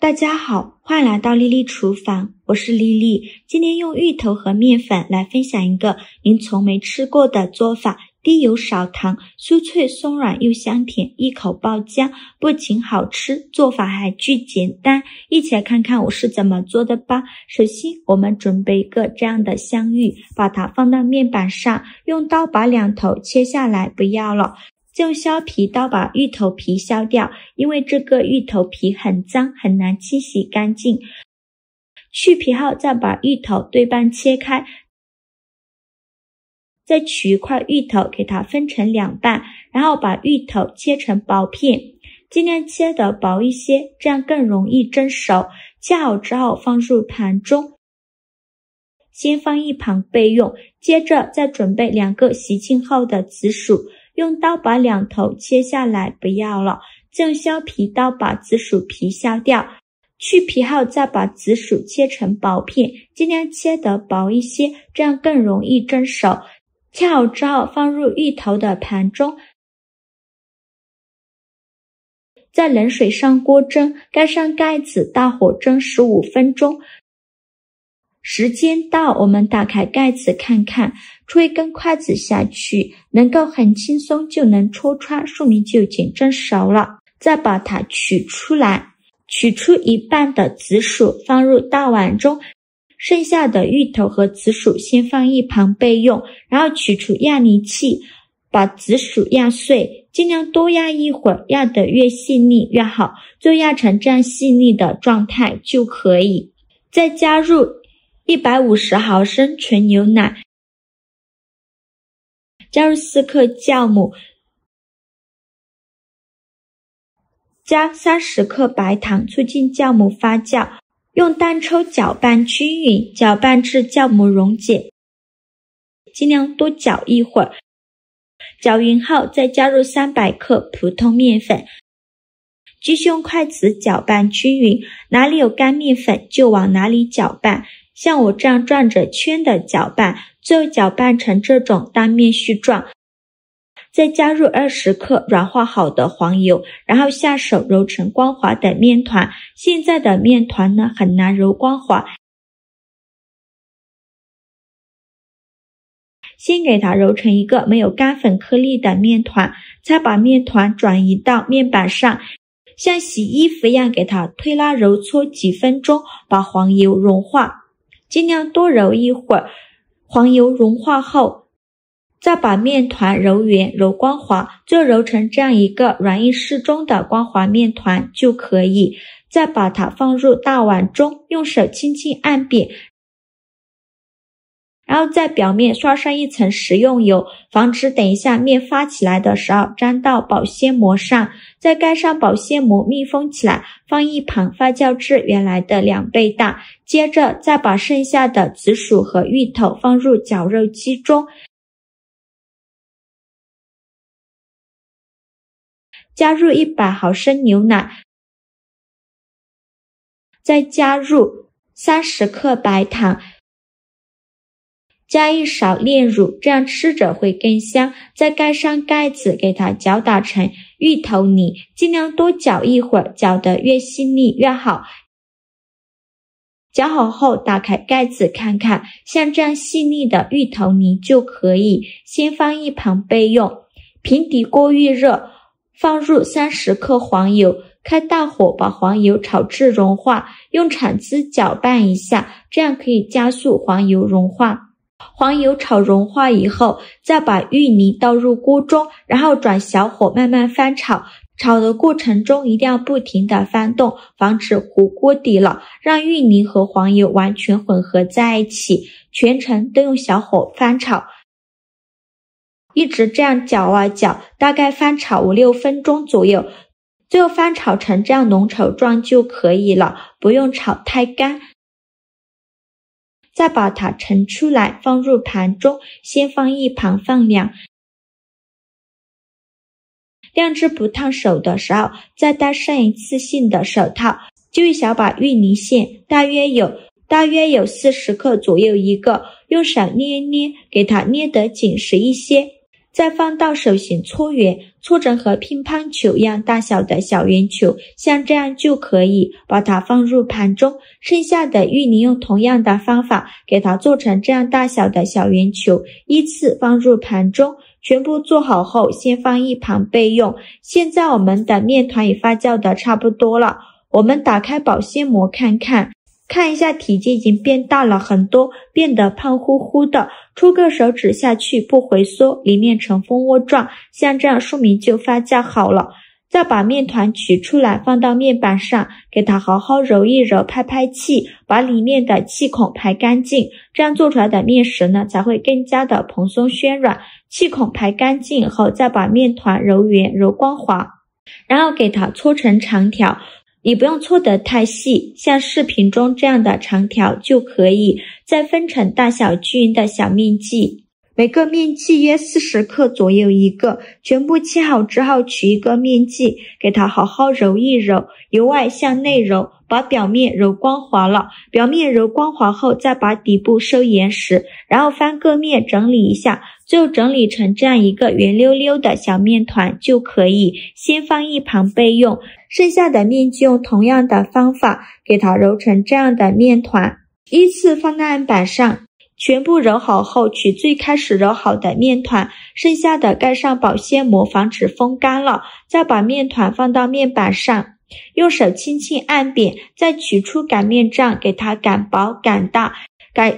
大家好，欢迎来到丽丽厨房，我是丽丽。今天用芋头和面粉来分享一个您从没吃过的做法，低油少糖，酥脆松软又香甜，一口爆浆，不仅好吃，做法还巨简单。一起来看看我是怎么做的吧。首先我们准备一个这样的香芋，把它放到面板上，用刀把两头切下来，不要了。用削皮刀把芋头皮削掉，因为这个芋头皮很脏，很难清洗干净。去皮后再把芋头对半切开，再取一块芋头给它分成两半，然后把芋头切成薄片，尽量切得薄一些，这样更容易蒸熟。切好之后放入盘中，先放一旁备用。接着再准备2个洗净后的紫薯，用刀把两头切下来，不要了。再用削皮刀把紫薯皮削掉，去皮后再把紫薯切成薄片，尽量切得薄一些，这样更容易蒸熟。切好之后放入芋头的盘中，在冷水上锅蒸，盖上盖子，大火蒸15分钟。时间到，我们打开盖子看看，戳一根筷子下去，能够很轻松就能戳穿，说明就已经蒸熟了。再把它取出来，取出一半的紫薯放入大碗中，剩下的芋头和紫薯先放一旁备用，然后取出压泥器，把紫薯压碎，尽量多压一会儿，压得越细腻越好，就压成这样细腻的状态就可以。再加入150毫升纯牛奶，加入4克酵母，加30克白糖，促进酵母发酵。用单抽搅拌均匀，搅拌至酵母溶解，尽量多搅一会儿。搅匀后再加入300克普通面粉，继续用筷子搅拌均匀，哪里有干面粉就往哪里搅拌，像我这样转着圈的搅拌，最后搅拌成这种单面絮状。再加入20克软化好的黄油，然后下手揉成光滑的面团。现在的面团呢很难揉光滑，先给它揉成一个没有干粉颗粒的面团，再把面团转移到面板上，像洗衣服一样给它推拉揉搓几分钟，把黄油融化，尽量多揉一会儿。黄油融化后，再把面团揉圆揉光滑，就揉成这样一个软硬适中的光滑面团就可以。再把它放入大碗中，用手轻轻按扁，然后在表面刷上一层食用油，防止等一下面发起来的时候沾到保鲜膜上。再盖上保鲜膜密封起来，放一旁发酵至原来的2倍大。接着再把剩下的紫薯和芋头放入绞肉机中，加入100毫升牛奶，再加入30克白糖，加一勺炼乳，这样吃着会更香。再盖上盖子，给它搅打成芋头泥，尽量多搅一会儿，搅得越细腻越好。搅好后打开盖子看看，像这样细腻的芋头泥就可以，先放一旁备用。平底锅预热，放入30克黄油，开大火把黄油炒至融化，用铲子搅拌一下，这样可以加速黄油融化。黄油炒融化以后，再把芋泥倒入锅中，然后转小火慢慢翻炒。炒的过程中一定要不停地翻动，防止糊锅底了，让芋泥和黄油完全混合在一起，全程都用小火翻炒。一直这样搅啊搅，大概翻炒5-6分钟左右，最后翻炒成这样浓稠状就可以了，不用炒太干。再把它盛出来，放入盘中，先放一旁放凉。晾至不烫手的时候，再戴上一次性的手套，就一小把芋泥馅，大约有40克左右一个，用手捏一捏，给它捏得紧实一些。再放到手心搓圆，搓成和乒乓球一样大小的小圆球，像这样就可以把它放入盘中。剩下的芋泥用同样的方法给它做成这样大小的小圆球，依次放入盘中。全部做好后先放一旁备用。现在我们的面团也发酵的差不多了，我们打开保鲜膜看一下，体积已经变大了很多，变得胖乎乎的，戳个手指下去不回缩，里面呈蜂窝状，像这样说明就发酵好了。再把面团取出来放到面板上，给它好好揉一揉，拍拍气，把里面的气孔排干净，这样做出来的面食呢才会更加的蓬松暄软。气孔排干净以后，再把面团揉圆揉光滑，然后给它搓成长条，你不用搓得太细，像视频中这样的长条就可以。再分成大小均匀的小面剂，每个面剂约40克左右一个，全部切好之后取一个面剂，给它好好揉一揉，由外向内揉，把表面揉光滑了。表面揉光滑后，再把底部收严实，然后翻个面整理一下，最后整理成这样一个圆溜溜的小面团就可以，先放一旁备用。剩下的面剂用同样的方法给它揉成这样的面团，依次放在案板上，全部揉好后取最开始揉好的面团，剩下的盖上保鲜膜防止风干了，再把面团放到面板上，用手轻轻按扁，再取出擀面杖给它擀薄擀大，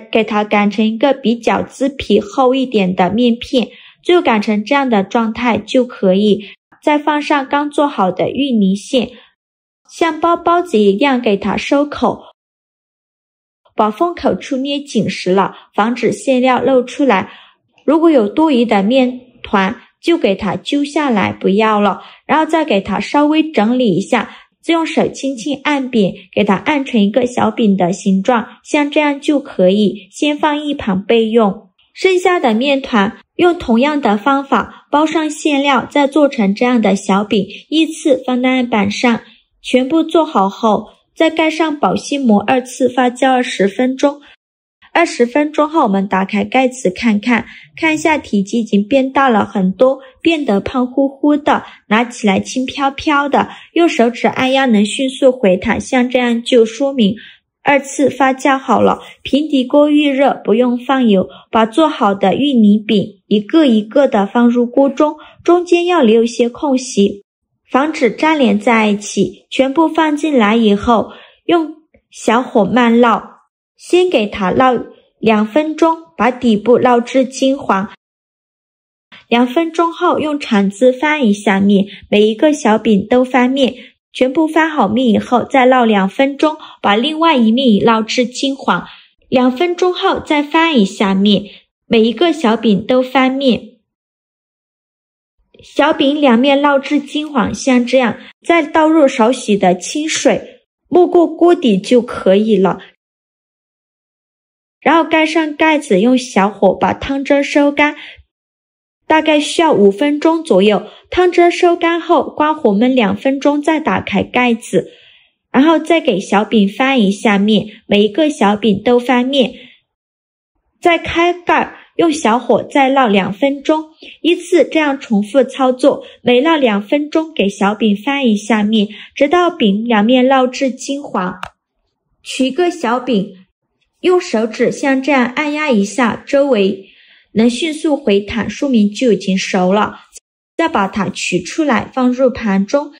给它擀成一个比饺子皮厚一点的面片，最后擀成这样的状态就可以。再放上刚做好的芋泥馅，像包包子一样给它收口，把封口处捏紧实了，防止馅料漏出来。如果有多余的面团就给它揪下来不要了，然后再给它稍微整理一下，再用手轻轻按扁，给它按成一个小饼的形状，像这样就可以，先放一旁备用。剩下的面团用同样的方法包上馅料，再做成这样的小饼，依次放在案板上，全部做好后再盖上保鲜膜，2次发酵20分钟。20分钟后我们打开盖子看一下，体积已经变大了很多，变得胖乎乎的，拿起来轻飘飘的，用手指按压能迅速回弹，像这样就说明2次发酵好了。平底锅预热，不用放油，把做好的芋泥饼一个一个的放入锅中，中间要留一些空隙，防止粘连在一起。全部放进来以后，用小火慢烙，先给它烙2分钟，把底部烙至金黄。2分钟后用铲子翻一下面，每一个小饼都翻面，全部翻好面以后再烙2分钟，把另外一面也烙至金黄。2分钟后再翻一下面，每一个小饼都翻面，小饼两面烙至金黄，像这样，再倒入少许的清水，没过锅底就可以了。然后盖上盖子，用小火把汤汁收干，大概需要5分钟左右。汤汁收干后，关火焖2分钟，再打开盖子，然后再给小饼翻一下面，每一个小饼都翻面，再开盖，用小火再烙2分钟，依次这样重复操作，每烙2分钟给小饼翻一下面，直到饼两面烙至金黄。取一个小饼，用手指像这样按压一下，周围能迅速回弹，说明就已经熟了。再把它取出来放入盘中，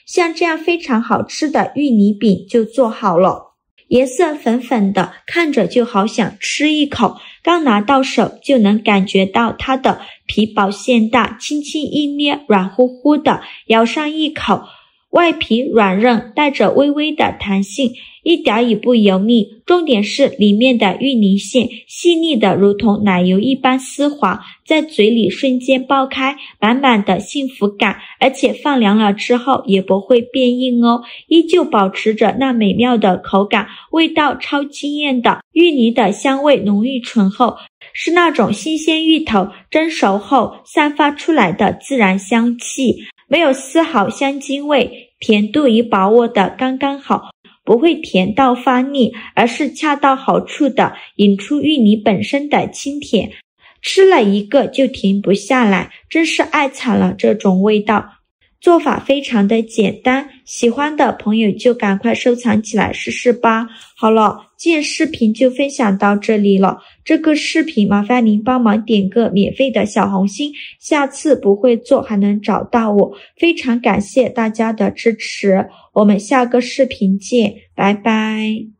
像这样非常好吃的芋泥饼就做好了，颜色粉粉的，看着就好想吃一口，刚拿到手就能感觉到它的皮薄馅大，轻轻一捏软乎乎的，咬上一口，外皮软韧，带着微微的弹性，一点也不油腻，重点是里面的芋泥馅细腻的如同奶油一般丝滑，在嘴里瞬间爆开，满满的幸福感，而且放凉了之后也不会变硬哦，依旧保持着那美妙的口感，味道超惊艳的，芋泥的香味浓郁醇厚，是那种新鲜芋头蒸熟后散发出来的自然香气，没有丝毫香精味，甜度已把握的刚刚好，不会甜到发腻，而是恰到好处的引出芋泥本身的清甜。吃了一个就停不下来，真是爱惨了这种味道。做法非常的简单，喜欢的朋友就赶快收藏起来试试吧。好了，今天视频就分享到这里了。这个视频麻烦您帮忙点个免费的小红心，下次不会做还能找到我。非常感谢大家的支持，我们下个视频见，拜拜。